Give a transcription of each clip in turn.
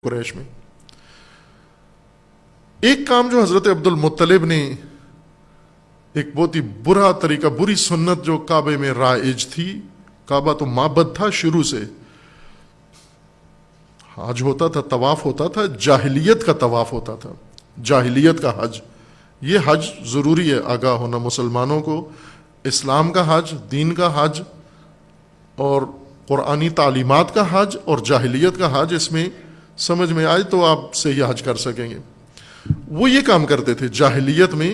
قریش میں ایک کام جو حضرت عبد المطلب نے ایک بہت ہی برا طریقہ، بری سنت جو کعبے میں رائج تھی، کعبہ تو معبد تھا شروع سے، حج ہوتا تھا، طواف ہوتا تھا، جاہلیت کا طواف ہوتا تھا، جاہلیت کا حج۔ یہ حج ضروری ہے آگاہ ہونا مسلمانوں کو، اسلام کا حج، دین کا حج اور قرآنی تعلیمات کا حج اور جاہلیت کا حج، اس میں سمجھ میں آئے تو آپ صحیح حج کر سکیں گے۔ وہ یہ کام کرتے تھے جاہلیت میں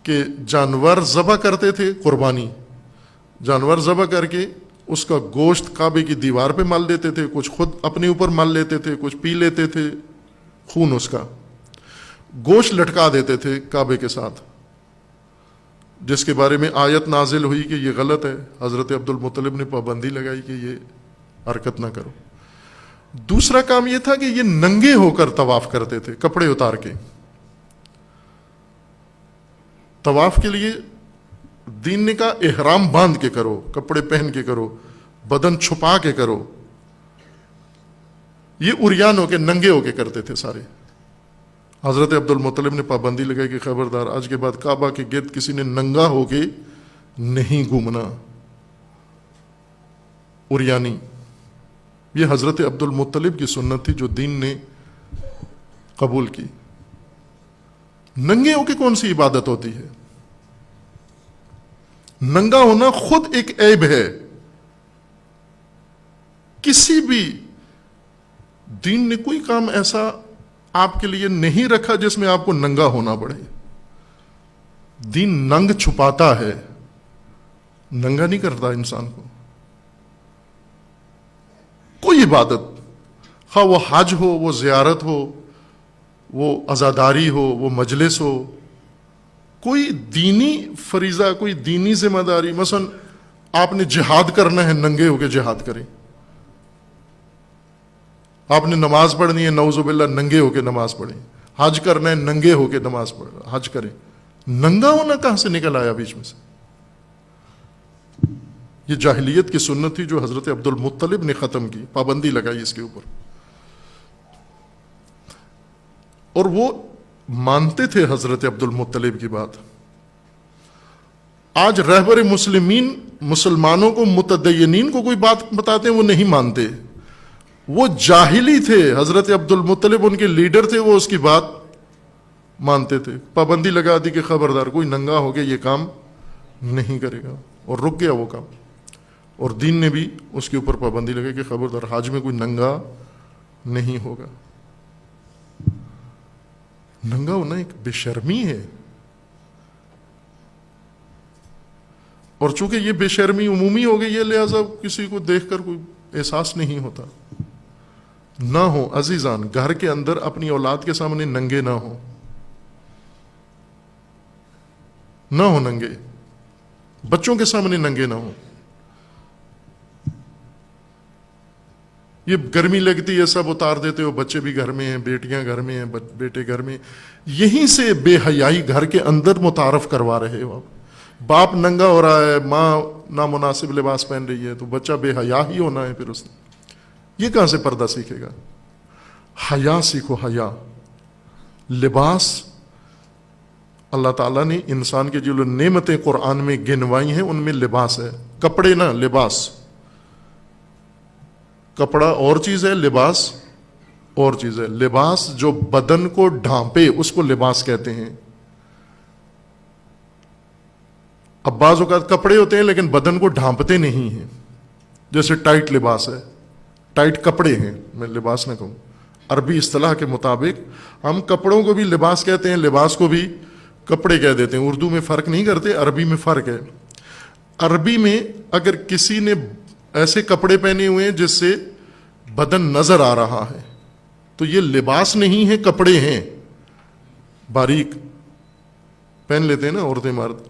کہ جانور ذبح کرتے تھے، قربانی جانور ذبح کر کے اس کا گوشت کعبے کی دیوار پہ مل دیتے تھے، کچھ خود اپنے اوپر مل لیتے تھے، کچھ پی لیتے تھے، خون اس کا گوشت لٹکا دیتے تھے کعبے کے ساتھ، جس کے بارے میں آیت نازل ہوئی کہ یہ غلط ہے۔ حضرت عبد المطلب نے پابندی لگائی کہ یہ حرکت نہ کرو۔ دوسرا کام یہ تھا کہ یہ ننگے ہو کر طواف کرتے تھے، کپڑے اتار کے۔ طواف کے لیے دین نے کہا احرام باندھ کے کرو، کپڑے پہن کے کرو، بدن چھپا کے کرو۔ یہ عریان ہو کے، ننگے ہو کے کرتے تھے سارے۔ حضرت عبد المطلب نے پابندی لگائی کہ خبردار، آج کے بعد کعبہ کے گرد کسی نے ننگا ہو کے نہیں گھومنا، عریانی۔ یہ حضرت عبد المطلب کی سنت تھی جو دین نے قبول کی۔ ننگے ہو کے کون سی عبادت ہوتی ہے؟ ننگا ہونا خود ایک عیب ہے۔ کسی بھی دین نے کوئی کام ایسا آپ کے لیے نہیں رکھا جس میں آپ کو ننگا ہونا پڑے۔ دین ننگ چھپاتا ہے، ننگا نہیں کرتا انسان کو۔ کوئی عبادت، خواہ وہ حج ہو، وہ زیارت ہو، وہ عزاداری ہو، وہ مجلس ہو، کوئی دینی فریضہ، کوئی دینی ذمہ داری، مثلا آپ نے جہاد کرنا ہے، ننگے ہو کے جہاد کریں۔ آپ نے نماز پڑھنی ہے، نعوذ باللہ ننگے ہو کے نماز پڑھیں۔ حج کرنا ہے، ننگے ہو کے نماز پڑھ حج کریں۔ ننگا ہونا کہاں سے نکل آیا بیچ میں سے؟ یہ جاہلیت کی سنت تھی جو حضرت عبد المطلب نے ختم کی، پابندی لگائی اس کے اوپر، اور وہ مانتے تھے حضرت عبد المطلب کی بات۔ آج رہبر مسلمین مسلمانوں کو، متدینین کو کوئی بات بتاتے ہیں وہ نہیں مانتے۔ وہ جاہلی تھے، حضرت عبد المطلب ان کے لیڈر تھے، وہ اس کی بات مانتے تھے۔ پابندی لگا دی کہ خبردار کوئی ننگا ہو گیا یہ کام نہیں کرے گا، اور رک گیا وہ کام۔ اور دین نے بھی اس کے اوپر پابندی لگائی کہ خبردار حج میں کوئی ننگا نہیں ہوگا۔ ننگا ہونا ایک بے شرمی ہے، اور چونکہ یہ بے شرمی عمومی ہو گئی ہے لہذا کسی کو دیکھ کر کوئی احساس نہیں ہوتا۔ نہ ہو عزیزان، گھر کے اندر اپنی اولاد کے سامنے ننگے نہ ہو، نہ ہو ننگے، بچوں کے سامنے ننگے نہ ہو۔ یہ گرمی لگتی ہے سب اتار دیتے ہو، بچے بھی گھر میں ہیں، بیٹیاں گھر میں ہیں، بیٹے گھر میں، یہیں سے بے حیائی گھر کے اندر متعارف کروا رہے ہو آپ۔ باپ ننگا ہو رہا ہے، ماں نامناسب لباس پہن رہی ہے، تو بچہ بے حیا ہی ہونا ہے پھر اس نے۔ یہ کہاں سے پردہ سیکھے گا؟ حیا سیکھو، حیا۔ لباس، اللہ تعالیٰ نے انسان کے جو نعمتیں قرآن میں گنوائی ہیں ان میں لباس ہے۔ کپڑے نہ، لباس۔ کپڑا اور چیز ہے، لباس اور چیز ہے۔ لباس جو بدن کو ڈھانپے اس کو لباس کہتے ہیں۔ اب بعض اوقات کپڑے ہوتے ہیں لیکن بدن کو ڈھانپتے نہیں ہیں، جیسے ٹائٹ لباس ہے، ٹائٹ کپڑے ہیں، میں لباس نہ کہوں۔ عربی اصطلاح کے مطابق ہم کپڑوں کو بھی لباس کہتے ہیں، لباس کو بھی کپڑے کہہ دیتے ہیں۔ اردو میں فرق نہیں کرتے، عربی میں فرق ہے۔ عربی میں اگر کسی نے ایسے کپڑے پہنے ہوئے ہیں جس سے بدن نظر آ رہا ہے تو یہ لباس نہیں ہے، کپڑے ہیں۔ باریک پہن لیتے ہیں نا عورتیں مرد،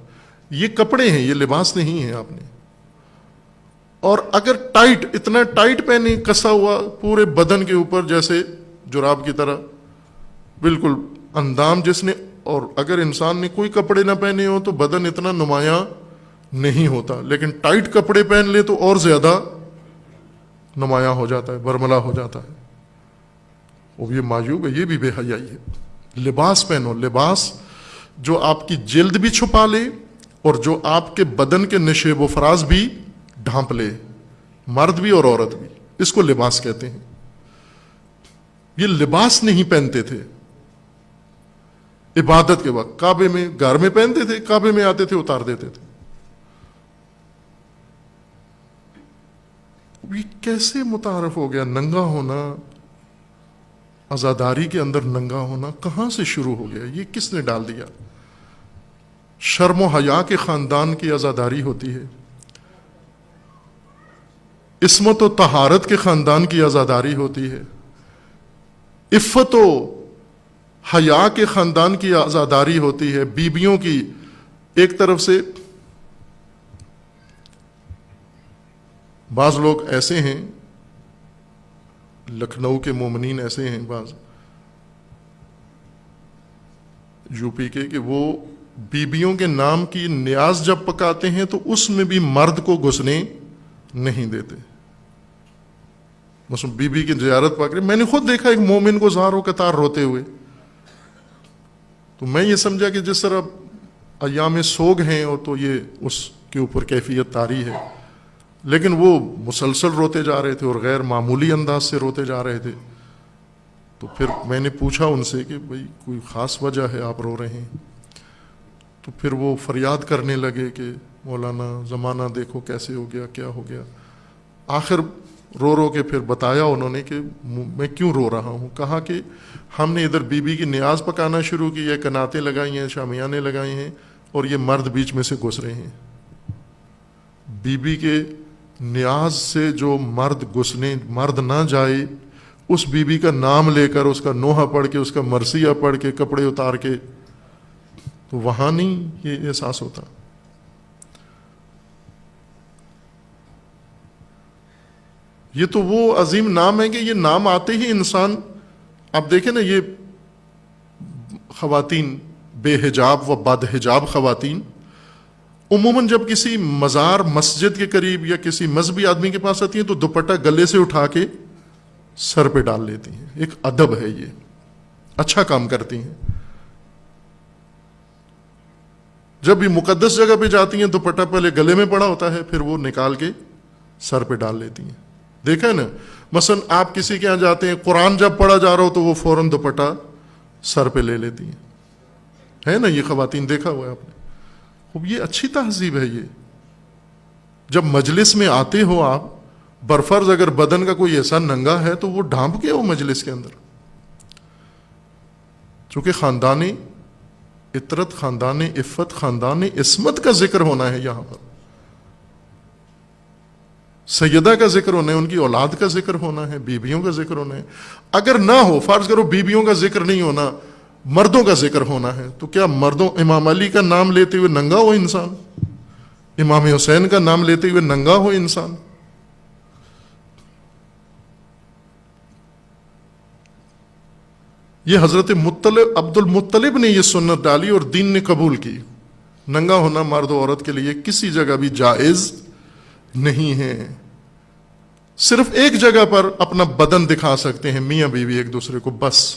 یہ کپڑے ہیں، یہ لباس نہیں ہے آپ نے۔ اور اگر ٹائٹ، اتنا ٹائٹ پہنے، کسا ہوا پورے بدن کے اوپر جیسے جراب کی طرح، بالکل اندام جس نے، اور اگر انسان نے کوئی کپڑے نہ پہنے ہو تو بدن اتنا نمایاں نہیں ہوتا، لیکن ٹائٹ کپڑے پہن لے تو اور زیادہ نمایاں ہو جاتا ہے، برملا ہو جاتا ہے۔ وہ یہ معیوب ہے، یہ بھی بے حیائی ہے۔ لباس پہنو، لباس جو آپ کی جلد بھی چھپا لے اور جو آپ کے بدن کے نشیب و فراز بھی ڈھانپ لے، مرد بھی اور عورت بھی، اس کو لباس کہتے ہیں۔ یہ لباس نہیں پہنتے تھے عبادت کے وقت، کعبے میں گھر میں پہنتے تھے، کعبے میں آتے تھے اتار دیتے تھے۔ یہ کیسے متعارف ہو گیا ننگا ہونا، عزاداری کے اندر ننگا ہونا کہاں سے شروع ہو گیا؟ یہ کس نے ڈال دیا؟ شرم و حیا کے خاندان کی عزاداری ہوتی ہے، عصمت و طہارت کے خاندان کی عزاداری ہوتی ہے، عفت و حیا کے خاندان کی عزاداری ہوتی ہے، بیویوں کی۔ ایک طرف سے بعض لوگ ایسے ہیں، لکھنؤ کے مومنین ایسے ہیں، بعض یو پی کے، کہ وہ بیویوں کے نام کی نیاز جب پکاتے ہیں تو اس میں بھی مرد کو گھسنے نہیں دیتے۔ مثلا بی بی کی زیارت پکڑے، میں نے خود دیکھا ایک مومن کو زار و قطار روتے ہوئے، تو میں یہ سمجھا کہ جس طرح ایام سوگ ہیں اور تو یہ اس کے اوپر کیفیت طاری ہے، لیکن وہ مسلسل روتے جا رہے تھے اور غیر معمولی انداز سے روتے جا رہے تھے۔ تو پھر میں نے پوچھا ان سے کہ بھئی کوئی خاص وجہ ہے آپ رو رہے ہیں؟ تو پھر وہ فریاد کرنے لگے کہ مولانا زمانہ دیکھو کیسے ہو گیا، کیا ہو گیا۔ آخر رو رو کے پھر بتایا انہوں نے کہ میں کیوں رو رہا ہوں۔ کہا کہ ہم نے ادھر بی بی کی نیاز پکانا شروع کی ہے، کناتیں لگائی ہیں، شامیانے لگائی ہیں، اور یہ مرد بیچ میں سے گھس رہے ہیں۔ بی بی کے نیاز سے جو مرد گھسنے، مرد نہ جائے، اس بی بی کا نام لے کر، اس کا نوحہ پڑھ کے، اس کا مرثیہ پڑھ کے، کپڑے اتار کے، تو وہاں نہیں یہ احساس ہوتا۔ یہ تو وہ عظیم نام ہے کہ یہ نام آتے ہی انسان، آپ دیکھیں نا، یہ خواتین بے حجاب و بد حجاب خواتین عموماً جب کسی مزار مسجد کے قریب یا کسی مذہبی آدمی کے پاس آتی ہیں تو دوپٹہ گلے سے اٹھا کے سر پہ ڈال لیتی ہیں۔ ایک ادب ہے، یہ اچھا کام کرتی ہیں۔ جب بھی مقدس جگہ پہ جاتی ہیں دوپٹہ پہلے گلے میں پڑا ہوتا ہے، پھر وہ نکال کے سر پہ ڈال لیتی ہیں۔ دیکھا نا، مثلا آپ کسی کے یہاں جاتے ہیں، قرآن جب پڑھا جا رہا ہو تو وہ فوراً دوپٹہ سر پہ لے لیتی ہیں، ہے نا؟ یہ خواتین دیکھا ہوا ہے آپ نے۔ خوب، یہ اچھی تہذیب ہے۔ یہ جب مجلس میں آتے ہو آپ، برفرض اگر بدن کا کوئی ایسا ننگا ہے تو وہ ڈھانپ کے ہو مجلس کے اندر، چونکہ خاندان عطرت، خاندان عفت، خاندان عصمت کا ذکر ہونا ہے یہاں پر، سیدہ کا ذکر ہونا ہے، ان کی اولاد کا ذکر ہونا ہے، بیویوں کا ذکر ہونا ہے۔ اگر نہ ہو، فرض کرو بیویوں کا ذکر نہیں ہونا، مردوں کا ذکر ہونا ہے، تو کیا مردوں امام علی کا نام لیتے ہوئے ننگا ہو انسان؟ امام حسین کا نام لیتے ہوئے ننگا ہو انسان؟ یہ حضرت عبد المطلب نے یہ سنت ڈالی اور دین نے قبول کی۔ ننگا ہونا مرد و عورت کے لیے کسی جگہ بھی جائز نہیں ہے۔ صرف ایک جگہ پر اپنا بدن دکھا سکتے ہیں میاں بیوی ایک دوسرے کو، بس۔